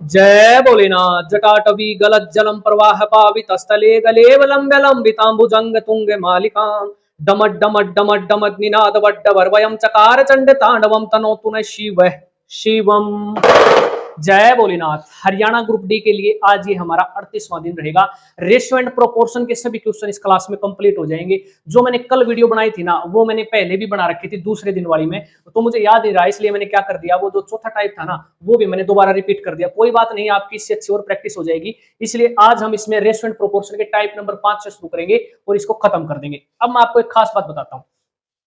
जय भोलेनाथ। जटाटवी गलत जलम प्रवाह पावित स्थले गलेव लंब्य लंबितांबुजंग तुंग मालिकाम डमट डमट डमट डमट निनाद वड्डवर वयम चकार चंड तांडवम तनोतु न शिव शिवम। जय भोलेनाथ। हरियाणा ग्रुप डी के लिए आज ये हमारा 38वां दिन रहेगा। रेशियो एंड प्रोपोर्शन के सभी क्वेश्चन इस क्लास में कंप्लीट हो जाएंगे। जो मैंने कल वीडियो बनाई थी ना, वो मैंने पहले भी बना रखी थी दूसरे दिन वाली में, तो मुझे याद नहीं रहा, इसलिए मैंने क्या कर दिया, वो जो चौथा टाइप था ना, वो भी मैंने दोबारा रिपीट कर दिया। कोई बात नहीं, आपकी इससे अच्छी और प्रैक्टिस हो जाएगी। इसलिए आज हम इसमें रेशियो एंड प्रोपोर्शन के टाइप नंबर 5 से शुरू करेंगे और इसको खत्म कर देंगे। अब मैं आपको एक खास बात बताता हूँ,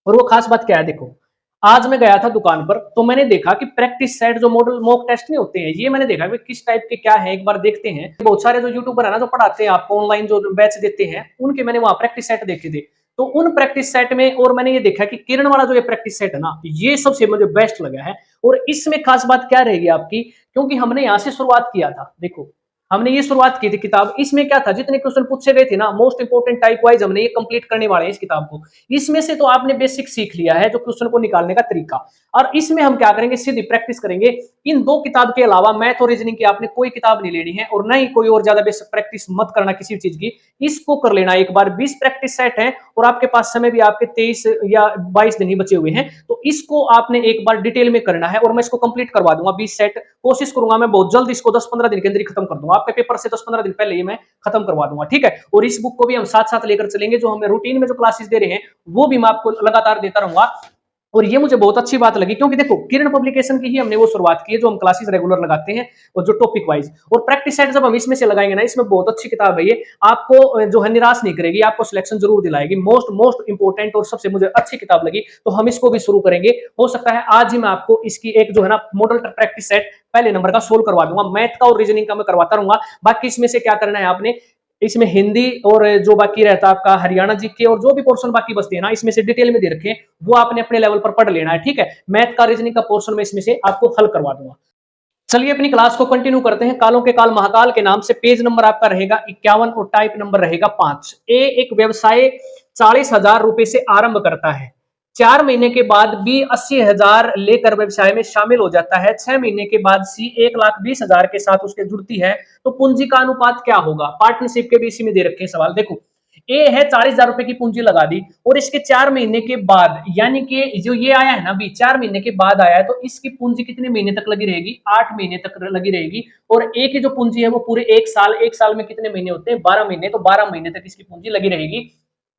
और वो खास बात क्या है, देखो। आज मैं गया था दुकान पर, तो मैंने देखा कि प्रैक्टिस सेट जो मॉडल मॉक टेस्ट नहीं होते हैं, ये मैंने देखा कि किस टाइप के क्या है, एक बार देखते हैं। बहुत सारे जो यूट्यूबर है ना, जो पढ़ाते हैं आपको ऑनलाइन, जो बैच देते हैं, उनके मैंने वहां प्रैक्टिस सेट देखे थे। तो उन प्रैक्टिस सेट में और मैंने ये देखा कि किरण वाला जो ये प्रैक्टिस सेट है ना, ये सबसे मुझे बेस्ट लगा है। और इसमें खास बात क्या रहेगी आपकी, क्योंकि हमने यहां से शुरुआत किया था। देखो, हमने ये शुरुआत की थी किताब, इसमें क्या था, जितने क्वेश्चन पूछे गए थे ना, मोस्ट इंपोर्टेंट टाइप वाइज हमने ये कंप्लीट करने वाले हैं इस किताब को। इसमें से तो आपने बेसिक सीख लिया है, जो क्वेश्चन को निकालने का तरीका। और इसमें हम क्या करेंगे, सीधी प्रैक्टिस करेंगे। इन दो किताब के अलावा मैथ और रीजनिंग की आपने कोई किताब नहीं लेनी है, और ना ही कोई और ज्यादा बेसिक प्रैक्टिस मत करना किसी चीज की। इसको कर लेना एक बार। 20 प्रैक्टिस सेट है और आपके पास समय भी आपके 23 या 22 दिन ही बचे हुए हैं, तो इसको आपने एक बार डिटेल में करना है। और मैं इसको कंप्लीट करवा दूंगा 20 सेट। कोशिश करूंगा मैं बहुत जल्द इसको 10-15 दिन के अंदर ही खत्म कर दूंगा। आपके पेपर से 10-15 दिन पहले ही मैं खत्म करवा दूंगा, ठीक है। और इस बुक को भी हम साथ साथ लेकर चलेंगे। जो हमें रूटीन में जो क्लासेस दे रहे हैं, वो भी मैं आपको लगातार देता रहूंगा। और ये मुझे बहुत अच्छी बात लगी, क्योंकि देखो, किरण पब्लिकेशन की ही हमने वो शुरुआत की है, जो हम क्लासेस रेगुलर लगाते हैं, और जो टॉपिक वाइज। और प्रैक्टिस सेट जब हम इसमें से लगाएंगे ना, इसमें बहुत अच्छी किताब है ये, आपको जो है निराश नहीं करेगी, आपको सिलेक्शन जरूर दिलाएगी। मोस्ट मोस्ट इंपोर्टेंट और सबसे मुझे अच्छी किताब लगी, तो हम इसको भी शुरू करेंगे। हो सकता है आज ही मैं आपको इसकी एक जो है ना मॉडल प्रैक्टिस सेट पहले नंबर का सोल्व करवा दूंगा। मैथ का और रीजनिंग का मैं करवाता रहूंगा। बाकी इसमें से क्या करना है आपने, इसमें हिंदी और जो बाकी रहता है आपका हरियाणा जीके, और जो भी पोर्शन बाकी बचते हैं ना, इसमें से डिटेल में दे रखे हैं, वो आपने अपने लेवल पर पढ़ लेना है, ठीक है। मैथ का रीजनिंग का पोर्शन में इसमें से आपको हल करवा दूंगा। चलिए अपनी क्लास को कंटिन्यू करते हैं। कालों के काल महाकाल के नाम से पेज नंबर आपका रहेगा 51 और टाइप नंबर रहेगा 5। एक व्यवसाय 40,000 रुपए से आरंभ करता है। 4 महीने के बाद बी 80,000 लेकर व्यवसाय में शामिल हो जाता है। 6 महीने के बाद सी 1,20,000 के साथ उसके जुड़ती है, तो पूंजी का अनुपात क्या होगा। पार्टनरशिप के भी इसी में दे रखे हैं सवाल। देखो, ए है 40,000 रुपए की पूंजी लगा दी, और इसके 4 महीने के बाद, यानी कि जो ये आया है ना अभी 4 महीने के बाद आया है, तो इसकी पूंजी कितने महीने तक लगी रहेगी, 8 महीने तक लगी रहेगी। और ए की जो पूंजी है वो पूरे 1 साल में कितने महीने होते हैं, 12 महीने, तो 12 महीने तक इसकी पूंजी लगी रहेगी।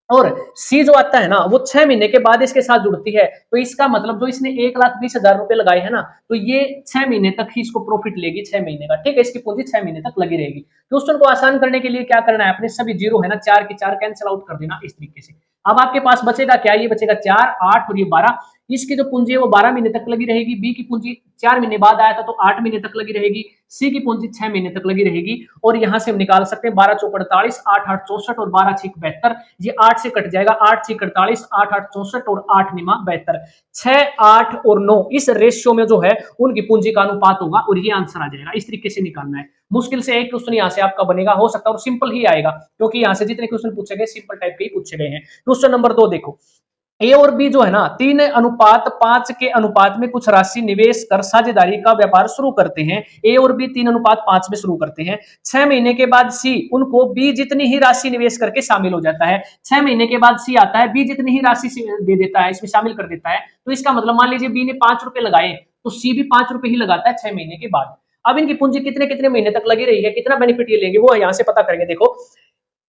और सी जो आता है ना, वो 6 महीने के बाद इसके साथ जुड़ती है, तो इसका मतलब जो इसने 1,20,000 रुपए लगाए हैं ना, तो ये 6 महीने तक ही इसको प्रॉफिट लेगी, 6 महीने का, ठीक है। इसकी पूंजी 6 महीने तक लगी रहेगी। क्वेश्चन को आसान करने के लिए क्या करना है, अपने सभी जीरो है ना, 4 की 4 कैंसिल आउट कर देना इस तरीके से। अब आपके पास बचेगा क्या, ये बचेगा 4, 8 और ये 12। इसकी जो पूंजी है वो 12 महीने तक लगी रहेगी। बी की पूंजी 4 महीने बाद आया था, तो 8 महीने तक लगी रहेगी। सी की पूंजी 6 महीने तक लगी रहेगी। और यहां से हम निकाल सकते हैं 12 चौक 48, 8 8 64 और 12 6 72। ये 8 से कट जाएगा, 8 6 48, 8 8 64 और 8 9 72। 6, 8 और 9 इस रेशियो में जो है उनकी पूंजी का अनुपात होगा, और ये आंसर आ जाएगा। इस तरीके से निकालना है। मुश्किल से एक क्वेश्चन यहाँ से आपका बनेगा, हो सकता है और सिंपल ही आएगा, क्योंकि यहाँ से जितने क्वेश्चन पूछे गए सिंपल टाइप के ही पूछे गए हैं। क्वेश्चन नंबर 2 देखो, ए और बी जो है ना 3:5 के अनुपात में कुछ राशि निवेश कर साझेदारी का व्यापार शुरू करते हैं। ए और बी 3:5 में शुरू करते हैं। 6 महीने के बाद सी उनको बी जितनी ही राशि निवेश करके शामिल हो जाता है। 6 महीने के बाद सी आता है, बी जितनी ही राशि दे देता है, इसमें शामिल कर देता है। तो इसका मतलब मान लीजिए बी ने 5 रुपए लगाए, तो सी भी 5 रुपए ही लगाता है 6 महीने के बाद। अब इनकी पूंजी कितने कितने महीने तक लगी रही है, कितना बेनिफिट ये लेंगे, वो यहां से पता करेंगे। देखो,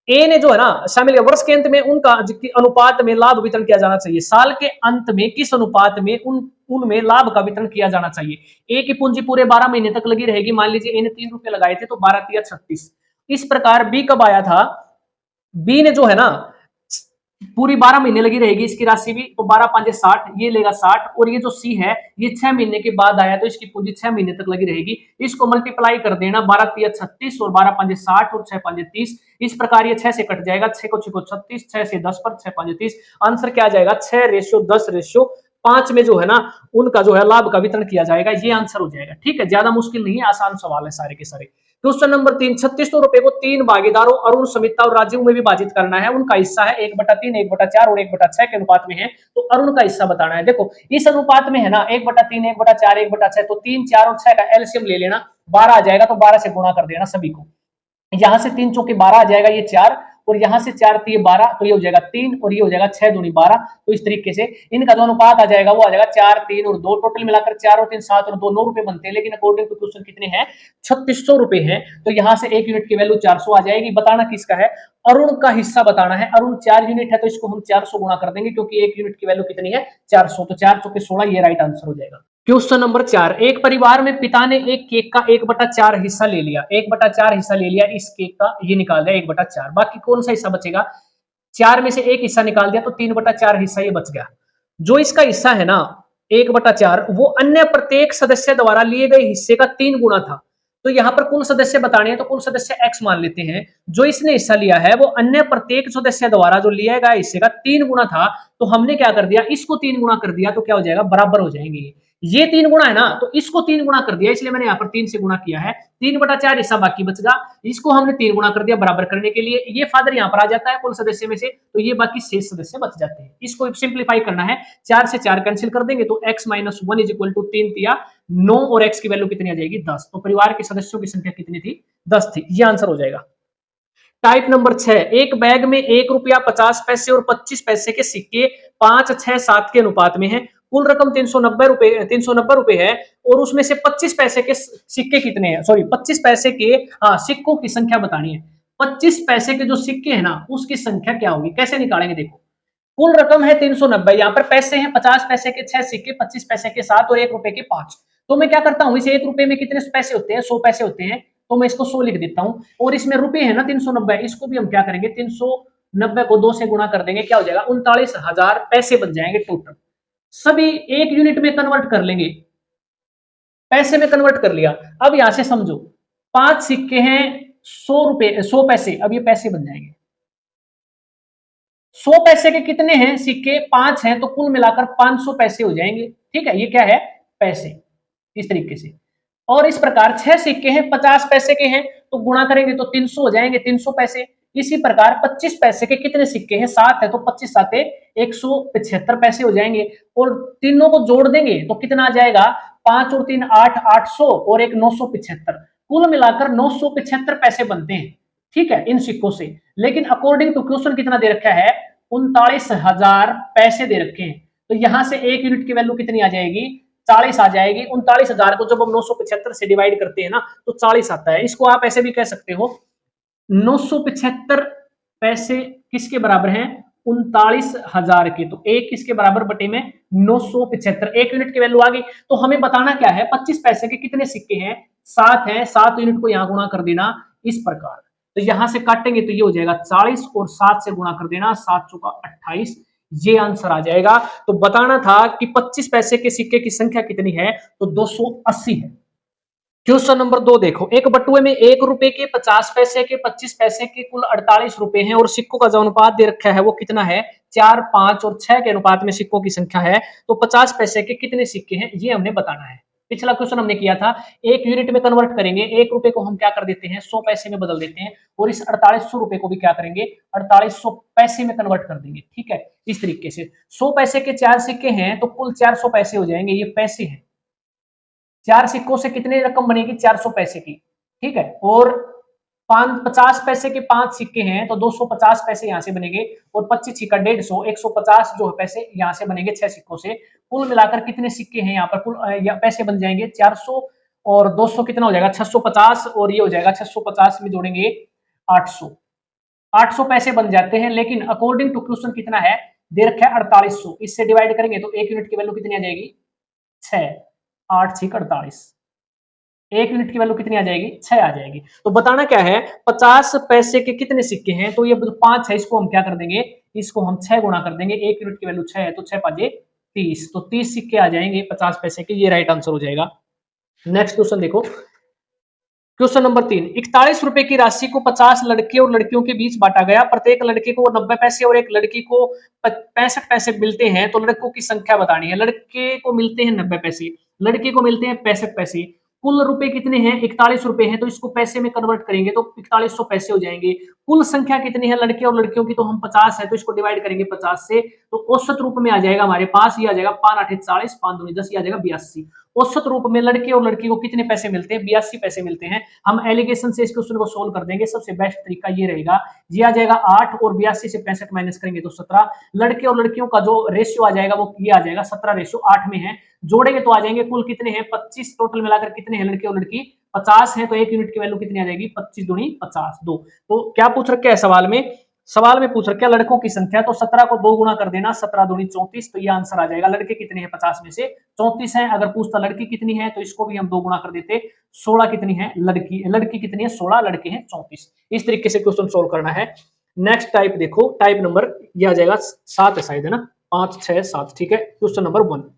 ए ने जो है ना शामिल वर्ष के अंत में उनका अनुपात में लाभ वितरण किया जाना चाहिए। साल के अंत में किस अनुपात में उनमें लाभ का वितरण किया जाना चाहिए। ए की पूंजी पूरे 12 महीने तक लगी रहेगी। मान लीजिए ए ने 3 रुपए लगाए थे, तो 12 3 36। इस प्रकार बी कब आया था, बी ने जो है ना पूरी 12 महीने लगी रहेगी इसकी राशि भी, तो 12 5 60, ये लेगा 60। और ये जो सी है ये 6 महीने के बाद आया, तो इसकी पूंजी 6 महीने तक लगी रहेगी। इसको मल्टीप्लाई कर देना, 12 3 36 और 12 5 60 और 6 5 30। इस प्रकार ये 6 से कट जाएगा, 6 को 6 को 36, 6 से 10 पर 6 5 30। आंसर क्या आ जाएगा, 6:10:5 में जो है ना उनका जो है लाभ का वितरण किया जाएगा। ये आंसर हो जाएगा, ठीक है। ज्यादा मुश्किल नहीं है, आसान सवाल है सारे के सारे। क्वेश्चन नंबर 3, 3600 रुपए को 3 भागीदारों अरुण, समिता और राजीव में विभाजित करना है। उनका हिस्सा है 1/3, 1/4 और 1/6 के अनुपात में है, तो अरुण का हिस्सा बताना है। देखो, इस अनुपात में है ना 1/3, 1/4, 1/6, तो 3, 4 और 6 का एलसीएम ले लेना। 12 आ जाएगा तो 12 से गुणा कर देना सभी को। यहां से 3 चौके 12 आ जाएगा, ये 4, और यहां से 4 3 12, तो ये हो जाएगा 3 और ये हो जाएगा 6 दूनी 12। तो इस तरीके से इनका जो अनुपात आ जाएगा वो आ जाएगा 4 3 और 2, टोटल मिलाकर 4 और 3 7 और 2 9 रुपए बनते हैं, लेकिन अकॉर्डिंग टू क्वेश्चन कितने हैं, 3600 रुपए हैं। तो यहां से 1 यूनिट की वैल्यू 400 आ जाएगी। बताना किसका है, अरुण का हिस्सा बताना है। अरुण 4 यूनिट है तो इसको हम 400 गुणा कर देंगे, क्योंकि 1 यूनिट की वैल्यू कितनी है 400, तो 4 चौके 16, ये राइट आंसर हो जाएगा। क्वेश्चन नंबर 4, एक परिवार में पिता ने एक केक का 1/4 हिस्सा ले लिया, 1/4 हिस्सा ले लिया इस केक का, ये निकाल दिया 1/4, बाकी कौन सा हिस्सा बचेगा, 4 में से एक हिस्सा निकाल दिया तो 3/4 हिस्सा ये बच गया। जो इसका हिस्सा है ना 1/4, वो अन्य प्रत्येक सदस्य द्वारा लिए गए हिस्से का 3 गुना था। तो यहां पर कुल सदस्य बताने हैं, तो कुल सदस्य x मान लेते हैं। जो इसने हिस्सा लिया है वो अन्य प्रत्येक सदस्य द्वारा जो लिया गया हिस्से का 3 गुना था, तो हमने क्या कर दिया, इसको 3 गुना कर दिया, तो क्या हो जाएगा, बराबर हो जाएंगे। ये 3 गुना है ना, तो इसको 3 गुना कर दिया, इसलिए मैंने यहाँ पर 3 से गुणा किया है। 3/4 हिस्सा बाकी बचेगा, इसको हमने 3 गुना कर दिया बराबर करने के लिए। ये फादर यहाँ पर आ जाता है कुल सदस्य में से, तो ये बाकी शेष सदस्य बच जाते हैं। इसको सिंप्लीफाई करना है, 4 से 4 कैंसिल कर देंगे तो x - 1 = 3 तिया 9 और x की वैल्यू कितनी आ जाएगी 10। तो परिवार के सदस्यों की संख्या कितनी थी, 10 थी। ये आंसर हो जाएगा। टाइप नंबर 6, एक बैग में 1 रुपया 50 पैसे और 25 पैसे के सिक्के 5 6 7 के अनुपात में है। कुल रकम 390 रुपए है, और उसमें से 25 पैसे के सिक्के कितने हैं, सॉरी 25 पैसे के सिक्कों की संख्या बतानी है। 25 पैसे के जो सिक्के हैं ना उसकी संख्या क्या होगी, कैसे निकालेंगे, देखो कुल रकम है 390, यहाँ पर पैसे हैं 50 पैसे के 6 सिक्के, 25 पैसे के 7 और 1 रुपए के 5। तो मैं क्या करता हूं, इस 1 रुपए में कितने पैसे होते हैं, 100 पैसे होते हैं, तो मैं इसको 100 लिख देता हूं। और इसमें रुपए है ना 390, इसको भी हम क्या करेंगे, 390 को 2 से गुणा कर देंगे, क्या हो जाएगा 39,000 पैसे बन जाएंगे टोटल। सभी 1 यूनिट में कन्वर्ट कर लेंगे, पैसे में कन्वर्ट कर लिया। अब यहां से समझो 5 सिक्के हैं 100 रुपए 100 पैसे, अब ये पैसे बन जाएंगे। 100 पैसे के कितने हैं सिक्के, 5 हैं, तो कुल मिलाकर 500 पैसे हो जाएंगे। ठीक है, ये क्या है, पैसे, इस तरीके से। और इस प्रकार 6 सिक्के हैं 50 पैसे के हैं, तो गुणा करेंगे तो 300 हो जाएंगे, 300 पैसे। इसी प्रकार 25 पैसे के कितने सिक्के हैं, 7 है, तो 25 साते 175 पैसे हो जाएंगे। और तीनों को जोड़ देंगे तो कितना आ जाएगा, 5 और 3 8, 800 और एक 975, कुल मिलाकर 975 पैसे बनते हैं। ठीक है, इन सिक्कों से। लेकिन अकॉर्डिंग टू क्वेश्चन कितना दे रखा है, 39,000 पैसे दे रखे हैं। तो यहां से 1 यूनिट की वैल्यू कितनी आ जाएगी, 40 आ जाएगी। 39,000 को जब हम 975 से डिवाइड करते हैं ना तो 40 आता है। इसको आप ऐसे भी कह सकते हो, 975 पैसे किसके बराबर हैं, 39,000 के, तो 1 किसके बराबर बटे में 975, 1 यूनिट की वैल्यू आ गई। तो हमें बताना क्या है, 25 पैसे के कितने सिक्के हैं, 7 हैं, 7 यूनिट को यहां गुणा कर देना इस प्रकार। तो यहां से काटेंगे तो ये हो जाएगा 40 और 7 से गुणा कर देना, 7 चौका 28, ये आंसर आ जाएगा। तो बताना था कि 25 पैसे के सिक्के की संख्या कितनी है, तो 280 है। क्वेश्चन नंबर 2 देखो, एक बटुए में 1 रुपए के 50 पैसे के 25 पैसे के कुल 48 रुपए हैं, और सिक्कों का जो अनुपात दे रखा है वो कितना है, 4 5 और 6 के अनुपात में सिक्कों की संख्या है। तो 50 पैसे के कितने सिक्के हैं ये हमने बताना है। पिछला क्वेश्चन हमने किया था, 1 यूनिट में कन्वर्ट करेंगे, 1 रुपए को हम क्या कर देते हैं 100 पैसे में बदल देते हैं, और इस 4800 रुपए को भी क्या करेंगे 4800 पैसे में कन्वर्ट कर देंगे। ठीक है, इस तरीके से 100 पैसे के 4 सिक्के हैं तो कुल 400 पैसे हो जाएंगे, ये पैसे हैं। 4 सिक्कों से कितनी रकम बनेगी 400 पैसे की। ठीक है, और 50 पैसे के 5 सिक्के हैं तो 250 पैसे यहां से बनेंगे, और 25 सिक्का 150, 150 जो है पैसे यहां से बनेंगे 6 सिक्कों से। कुल मिलाकर कितने सिक्के हैं यहाँ पर, कुल पैसे बन जाएंगे 400 और 200 कितना हो जाएगा 650, और ये हो जाएगा 650 में जोड़ेंगे 800, 800 पैसे बन जाते हैं। लेकिन अकॉर्डिंग टू क्वेश्चन कितना है दे रखा है 4800, इससे डिवाइड करेंगे तो 1 यूनिट की वैल्यू कितनी आ जाएगी 6, 8 6 48, 1 यूनिट की वैल्यू कितनी आ जाएगी 6 आ जाएगी। तो बताना क्या है, 50 पैसे के कितने सिक्के हैं, तो ये 5 है, इसको हम क्या कर देंगे, इसको हम 6 गुणा कर देंगे, 1 यूनिट की वैल्यू 6 है तो 6 5 30, तो 30 सिक्के आ जाएंगे 50 पैसे के, ये राइट आंसर हो जाएगा। नेक्स्ट क्वेश्चन देखो, क्वेश्चन नंबर 3, 41 रुपए की राशि को 50 लड़के और लड़कियों के बीच बांटा गया, प्रत्येक लड़के को 90 पैसे और एक लड़की को 65 पैसे मिलते हैं, तो लड़कों की संख्या बतानी है। लड़के को मिलते हैं 90 पैसे, लड़के को मिलते हैं 65 पैसे, कुल रुपए कितने हैं 41 रुपए हैं, तो इसको पैसे में कन्वर्ट करेंगे तो 4100 पैसे हो जाएंगे। कुल संख्या कितनी है लड़के और लड़कियों की, तो हम 50 है तो इसको डिवाइड करेंगे 50 से, तो औसत रूप में आ जाएगा हमारे पास, ये आ जाएगा 5 8 40, 5 2 10, ये आ जाएगा 82। औसत रूप में लड़के और लड़की को कितने पैसे मिलते हैं, 82 पैसे मिलते हैं। हम एलिगेशन से इस क्वेश्चन को सोल्व कर देंगे। सबसे बेस्ट तरीका ये रहेगा, ये आ जाएगा 8 और 82 से 65 माइनस करेंगे तो 17। लड़के और लड़कियों का जो रेशियो आ जाएगा वो ये आ जाएगा 17:8 में है। जोड़ेंगे तो आ जाएंगे कुल कितने हैं 25, टोटल मिलाकर कितने हैं लड़के और लड़की 50 है। तो एक यूनिट की वैल्यू कितनी आ जाएगी 25 दूनी 50 2। तो क्या पूछ रखा है सवाल में, सवाल में पूछ रखा है लड़कों की संख्या, तो 17 को 2 गुना कर देना, 17 दूनी 34। तो ये आंसर आ जाएगा। लड़के कितने हैं 50 में से 34 है। अगर पूछता लड़की कितनी है तो इसको भी हम 2 गुना कर देते, 16 कितनी है लड़की, लड़की कितनी है 16, लड़के हैं 34। इस तरीके से क्वेश्चन सोल्व करना है। नेक्स्ट टाइप देखो, टाइप नंबर ये आ जाएगा 7 है शायद, है ना, 5 6 7, ठीक है। Question number 1,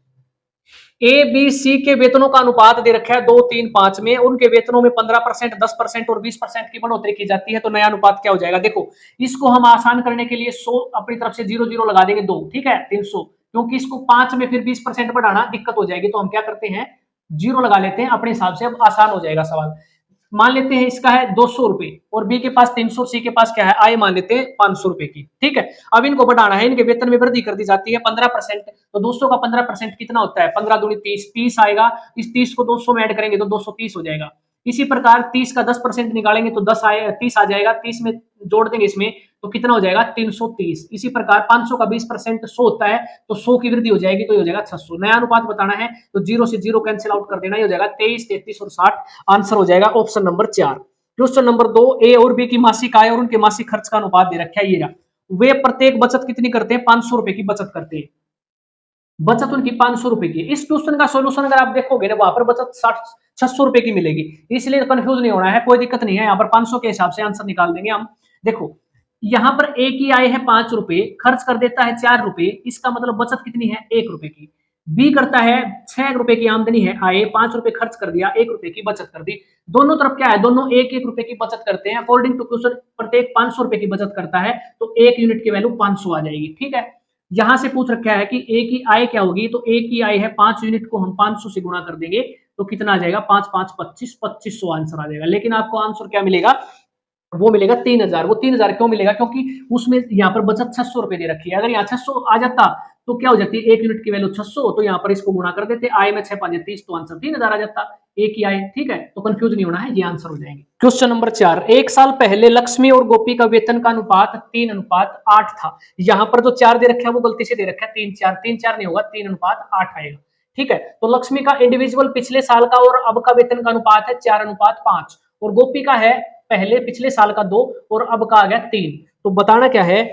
A B C के वेतनों का अनुपात दे रखा है 2 3 5 में। उनके वेतनों में 15%, 10% और 20% की बढ़ोतरी की जाती है। तो नया अनुपात क्या हो जाएगा, देखो इसको हम आसान करने के लिए 100 अपनी तरफ से 0 0 लगा देंगे 2, ठीक है 300, क्योंकि इसको 5 में फिर 20% बढ़ाना दिक्कत हो जाएगी। तो हम क्या करते हैं 0 लगा लेते हैं अपने हिसाब से, अब आसान हो जाएगा सवाल। मान लेते हैं इसका है 200 रुपए और बी के पास 300, सी के पास क्या है आय मान लेते हैं 500 रुपए की, ठीक है। अब इनको बढ़ाना है, इनके वेतन में वृद्धि कर दी जाती है 15%। तो 200 का 15% कितना होता है, 15 दूनी 30, 30 आएगा। इस 30 को 200 में ऐड करेंगे तो 230 हो जाएगा। इसी प्रकार 30 का 10% निकालेंगे तो 30 आ जाएगा। 30 में जोड़ देंगे इसमें तो कितना हो जाएगा 330। इसी प्रकार 500 का 20% 100 होता है, तो 100 की वृद्धि हो जाएगी तो ये हो जाएगा 600। नया अनुपात बताना है तो 0 से 0 कैंसिल आउट कर देना, ये हो जाएगा 23 33 और 60। आंसर हो जाएगा ऑप्शन नंबर 4। क्वेश्चन नंबर 2, ए और बी की मासिक आय और उनके मासिक खर्च का अनुपात दे रखा है ये। वे प्रत्येक बचत कितनी करते हैं, 500 रुपए की बचत करते हैं। बचत उनकी 500 रुपए की। इस क्वेश्चन का सॉल्यूशन अगर आप देखोगे ना, वहां पर बचत 600 रुपए की मिलेगी, इसलिए कंफ्यूज नहीं होना है, कोई दिक्कत नहीं है। यहाँ पर 500 के हिसाब से आंसर निकाल देंगे हम। देखो यहाँ पर ए की आय है 5 रुपए, खर्च कर देता है 4 रुपए, इसका मतलब बचत कितनी है 1 रुपए की। बी करता है 6 रुपए की आमदनी है, आए 5 रुपए खर्च कर दिया, 1 रुपए की बचत कर दी। दोनों तरफ क्या है, दोनों 1 1 रुपए की बचत करते हैं। अकॉर्डिंग टू क्वेश्चन प्रत्येक 500 रुपए की बचत करता है, तो 1 यूनिट की वैल्यू 500 आ जाएगी, ठीक है। यहां से पूछ रखा है कि ए की आय क्या होगी, तो ए की आय है 5 यूनिट को हम 500 से गुणा कर देंगे तो कितना आ जाएगा 5 5 25 2500 आंसर आ जाएगा। लेकिन आपको आंसर क्या मिलेगा, वो मिलेगा 3000। वो 3000 क्यों मिलेगा, क्योंकि उसमें यहाँ पर बचत 600 रुपए दे रखी है। अगर यहाँ 600 आ जाता तो क्या हो जाती है 1 यूनिट की वैल्यू 600, तो यहाँ पर इसको गुणा कर देते, आय में 6 5 30, तो आंसर 3000 आ जाता ए की आय, ठीक है। तो कंफ्यूज नहीं होना है, ये आंसर हो जाएंगे। क्वेश्चन नंबर 4, 1 साल पहले लक्ष्मी और गोपी का वेतन का अनुपात 3:8 था। यहाँ पर जो 4 दे रखा है वो गलती से दे रखा है 3:4 नहीं होगा, 3:8 आएगा, ठीक है। तो लक्ष्मी का इंडिविजुअल पिछले साल का और अब का वेतन का अनुपात है 4:5, और गोपी का है पहले पिछले साल का 2 और अब का आ गया 3। तो बताना क्या है,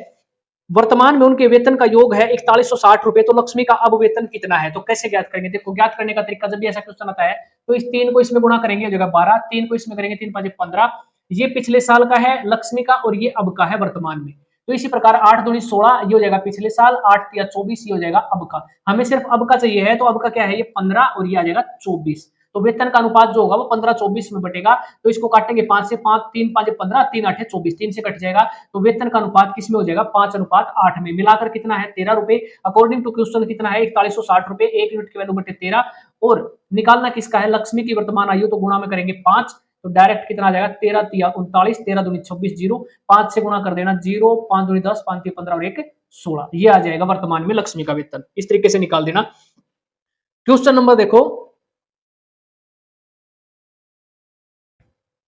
वर्तमान में उनके वेतन का योग है 4160 रुपए, तो लक्ष्मी का अब वेतन कितना है। तो कैसे ज्ञात करेंगे, देखो ज्ञात करने का तरीका, जब भी ऐसा क्वेश्चन आता है तो इस 3 को इसमें गुणा करेंगे, जगह 12, 3 को इसमें करेंगे 3 5 15। ये पिछले साल का है लक्ष्मी का और ये अब का है वर्तमान में। तो इसी प्रकार 8 दूनी 16, ये हो जाएगा पिछले साल, 8 या 24 ये हो जाएगा अब का। हमें सिर्फ अब का चाहिए है, तो अब का क्या है ये 15 और ये आ जाएगा 24। तो वेतन का अनुपात जो होगा वो 15:24 में बटेगा। तो इसको काटेंगे 5 से, 5 3 5 15, 3 8 24, 3 से कट जाएगा। तो वेतन का अनुपात किस में हो जाएगा 5:8 में। मिलाकर कितना है 13 रुपए। अकॉर्डिंग टू क्वेश्चन कितना है 4160 रुपए, 1 यूनिट की वैल्यू बटे 13। और निकालना किसका है, लक्ष्मी की वर्तमान आयु, तो गुणा में करेंगे 5, तो डायरेक्ट कितना आ जाएगा 13 3 39, 13 दूनी 26, 0 5 से गुणा कर देना, 0 5 दूनी 10, 5 3 15 और 1 16। ये आ जाएगा वर्तमान में लक्ष्मी का वेतन। इस तरीके से निकाल देना। क्वेश्चन नंबर देखो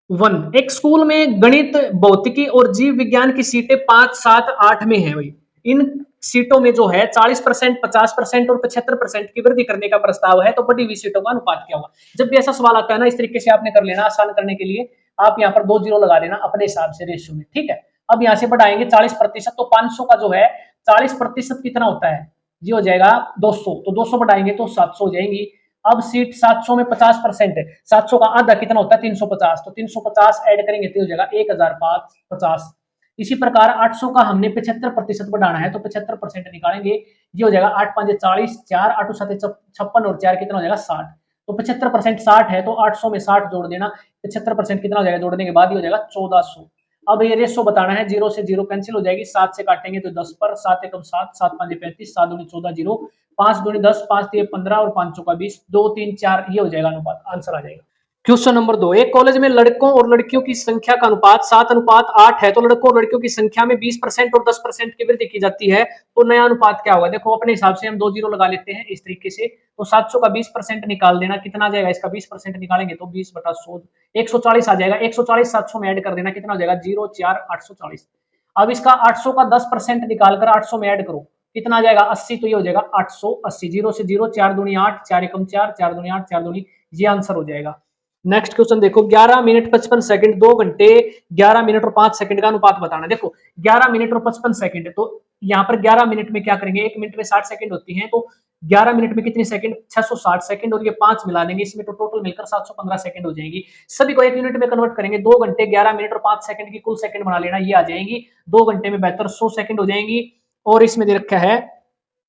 1, एक स्कूल में गणित, भौतिकी और जीव विज्ञान की सीटें 5 7 8 में है भाई। इन सीटों में जो है 40%, 50% और 75% की वृद्धि करने का प्रस्ताव है, तो बढ़ी हुई सीटों का अनुपात क्या होगा। जब भी ऐसा सवाल आता है ना, इस तरीके से आपने कर लेना, आसान करने के लिए आप यहाँ पर 2 0 लगा देना अपने हिसाब से रेशियो में, ठीक है। अब यहाँ से बढ़ाएंगे 40%, तो 500 का जो है 40% कितना होता है, ये हो जाएगा 200, तो 200 बढ़ाएंगे तो 700 हो जाएंगी। अब सीट 700 में 50% है, 700 का आधा कितना होता है 350, तो 350 ऐड करेंगे तो हो जाएगा 1050। इसी प्रकार 800 का हमने 75% बढ़ाना है, तो 75% निकालेंगे, ये हो जाएगा 8 5 40, 4 8 7 56 और 4 कितना हो जाएगा 60। तो 75% 60 है, तो 800 में 60 जोड़ देना, 75% कितना हो जाएगा जोड़ने के बाद ये हो जाएगा 1400। अब ये रेशो बताना है, 0 से 0 कैंसिल हो जाएगी, 7 से काटेंगे तो 10 पर, 7 एकम 7, 7 5 35, 7 दूनी 14, 0 5 दूनी 10, 5 3 15 और 5 चौका 20, 2 3 4 ये हो जाएगा अनुपात, आंसर आ जाएगा। क्वेश्चन नंबर 2, एक कॉलेज में लड़कों और लड़कियों की संख्या का अनुपात 7:8 है, तो लड़कों और लड़कियों की संख्या में 20% और 10% की वृद्धि की जाती है, तो नया अनुपात क्या होगा? देखो अपने हिसाब से हम 2 जीरो लगा लेते हैं इस तरीके से, तो 700 का 20% निकाल देना, कितना आ जाएगा? इसका 20% निकालेंगे तो 20/100 140 आ जाएगा। 140 700 में ऐड कर देना, कितना हो जाएगा? 0 4 840। अब इसका 800 का 10% निकालकर 800 में ऐड करो, कितना आ जाएगा? 80, तो ये हो जाएगा 880। 0 से 0, 4 दूनी 8, 4 एकम 4, 4 दूनी 8, 4 दूनी, ये आंसर हो जाएगा। नेक्स्ट क्वेश्चन देखो, 11 मिनट 55 सेकंड, 2 घंटे 11 मिनट और 5 सेकंड का अनुपात बताना। देखो 11 मिनट और 55 सेकंड, तो यहाँ पर 11 मिनट में क्या करेंगे? 1 मिनट में 60 सेकंड होती है, तो 11 मिनट में कितनी सेकंड? 660 सेकंड, और ये 5 मिला देंगे इसमें, तो टोटल मिलकर 715 सेकंड हो जाएगी। सभी को 1 यूनिट में कन्वर्ट करेंगे, 2 घंटे 11 मिनट और 5 सेकंड की कुल सेकंड बना लेना, ये आ जाएंगी 2 घंटे में 72 सेकंड हो जाएंगी। और इसमें दे रखा है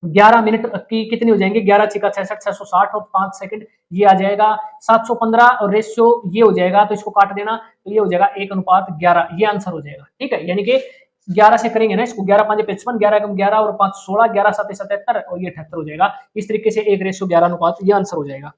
11 मिनट की कितनी हो जाएंगे? 11 छिका 66, 660 और 5 सेकंड, ये आ जाएगा 715, और रेशियो ये हो जाएगा, तो इसको काट देना, तो ये हो जाएगा 1:11, ये आंसर हो जाएगा। ठीक है, यानी कि 11 से करेंगे ना इसको, 11 5 55, 11 एकम 11 और 5 16, 11 7 77 और ये 78 हो जाएगा। इस तरीके से 1:11 अनुपात, ये आंसर हो जाएगा।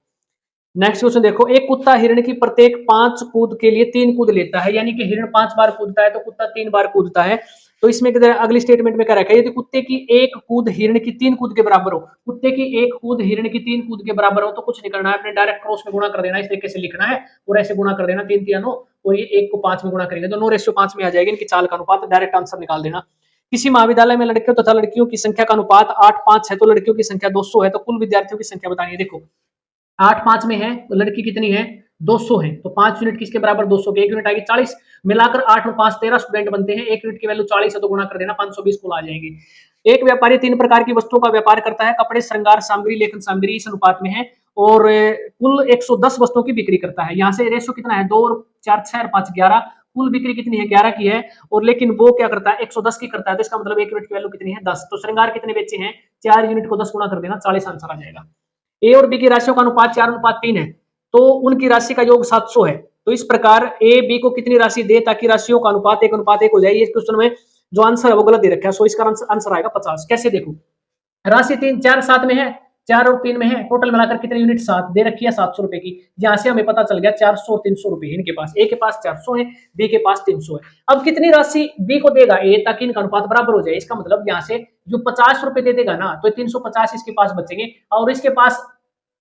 नेक्स्ट क्वेश्चन देखो, एक कुत्ता हिरण की प्रत्येक 5 कूद के लिए 3 कूद लेता है, यानी कि हिरण 5 बार कूदता है तो कुत्ता 3 बार कूदता है। तो इसमें अगली स्टेटमेंट में क्या रखा है? यदि कुत्ते की एक कूद हिरण की 3 कूद के बराबर हो, कुत्ते की एक कूद हिरण की 3 कूद के बराबर हो, तो कुछ नहीं करना है, अपने डायरेक्ट क्रॉस में गुणा कर देना, इस तरीके से लिखना है और ऐसे गुणा कर देना, 3 3 9, और ये 1 को 5 में गुणा करेंगे तो 9:5 में आ जाएगी इनकी चाल का अनुपात, डायरेक्ट आंसर निकाल देना। किसी महाविद्यालय में लड़कियों तथा लड़कियों की संख्या का अनुपात 8:5 है, तो लड़कियों की संख्या 200 है, तो कुल विद्यार्थियों की संख्या बतानी है। देखो 8:5 में है तो लड़की कितनी है? 200 है, तो 5 यूनिट किसके बराबर? 200 के, 1 यूनिट आएगी 40, मिलाकर 8 और 5 13 स्टूडेंट बनते हैं, 1 यूनिट की वैल्यू 40 है तो गुणा कर देना, 520 कुल आ जाएंगे। एक व्यापारी 3 प्रकार की वस्तुओं का व्यापार करता है, कपड़े, श्रृंगार सामग्री, लेखन सामग्री, इस अनुपात में है, और कुल 110 वस्तुओं की बिक्री करता है। यहाँ से रेशियो कितना है? 2 और 4 6 और 5 11, कुल बिक्री कितनी है? 11 की है, और लेकिन वो क्या करता है? 110 की करता है, तो इसका मतलब 1 यूनिट की वैल्यू कितनी है? 10। तो श्रृंगार कितने बेचे हैं? 4 यूनिट को 10 गुणा कर देना, 40 आंसर आ जाएगा। ए और बी की राशियों का अनुपात 4:3 है, तो उनकी राशि का योग 700 है। तो इस प्रकार ए बी को कितनी राशि दे ताकि राशियों का अनुपात 1:1 हो जाए। इस क्वेश्चन में जो आंसर है वो गलत दे रखा है, सो इसका आंसर आएगा 50। कैसे देखो, राशि 3 4 7 में है, 4 और 3 में है, टोटल मिलाकर कितने यूनिट? 7 दे रखी है, 700 रुपए की। यहां से हमें पता चल गया 400 और 300 रुपए इनके पास, ए के पास 400 है, बी के पास 300 है। अब कितनी राशि बी को देगा ए ताकि इनका अनुपात बराबर हो जाए? इसका मतलब यहाँ से जो 50 रुपए दे देगा ना, तो 350 इसके पास बचेंगे, और इसके पास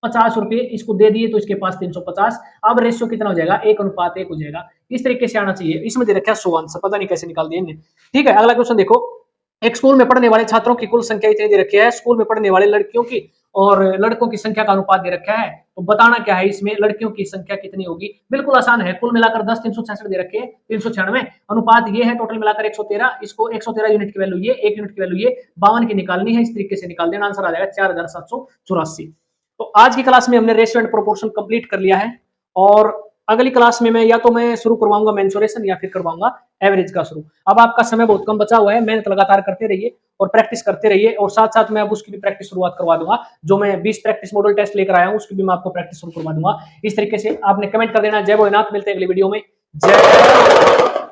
50 रुपए इसको दे दिए तो इसके पास 350। अब रेशियो कितना हो जाएगा? 1:1 हो जाएगा। इस तरीके से आना चाहिए। इसमें दे रखा है 100 आंसर, पता नहीं कैसे निकाल दिए इन्हें। ठीक है, अगला क्वेश्चन देखो, एक स्कूल में पढ़ने वाले छात्रों की कुल संख्या इतनी दे रखी है, स्कूल में पढ़ने वाले लड़कियों की और लड़कों की संख्या का अनुपात दे रखा है, तो बताना क्या है इसमें? लड़कियों की संख्या कितनी होगी? बिल्कुल आसान है, कुल मिलाकर 10 366 दे रखे हैं, 396, अनुपात ये है, टोटल मिलाकर 113, इसको 113 यूनिट की वैल्यू ये, 1 यूनिट की वैल्यू ये, 52 की निकालनी है, इस तरीके से निकाल देना, आंसर आ जाएगा 4784। तो आज की क्लास में हमने रेशियो एंड प्रोपोर्शन कंप्लीट कर लिया है, और अगली क्लास में या तो मैं शुरू करवाऊंगा मेंसुरेशन या फिर करवाऊंगा एवरेज का शुरू। अब आपका समय बहुत कम बचा हुआ है, मेहनत लगातार करते रहिए और प्रैक्टिस करते रहिए, और साथ साथ मैं अब उसकी भी प्रैक्टिस शुरुआत करवा दूंगा, जो मैं 20 प्रैक्टिस मॉडल टेस्ट लेकर आया हूं उसकी भी मैं आपको प्रैक्टिस शुरू करवा दूंगा। इस तरीके से आपने कमेंट कर देना। जय भोलेनाथ, मिलते हैं अगली वीडियो में। जय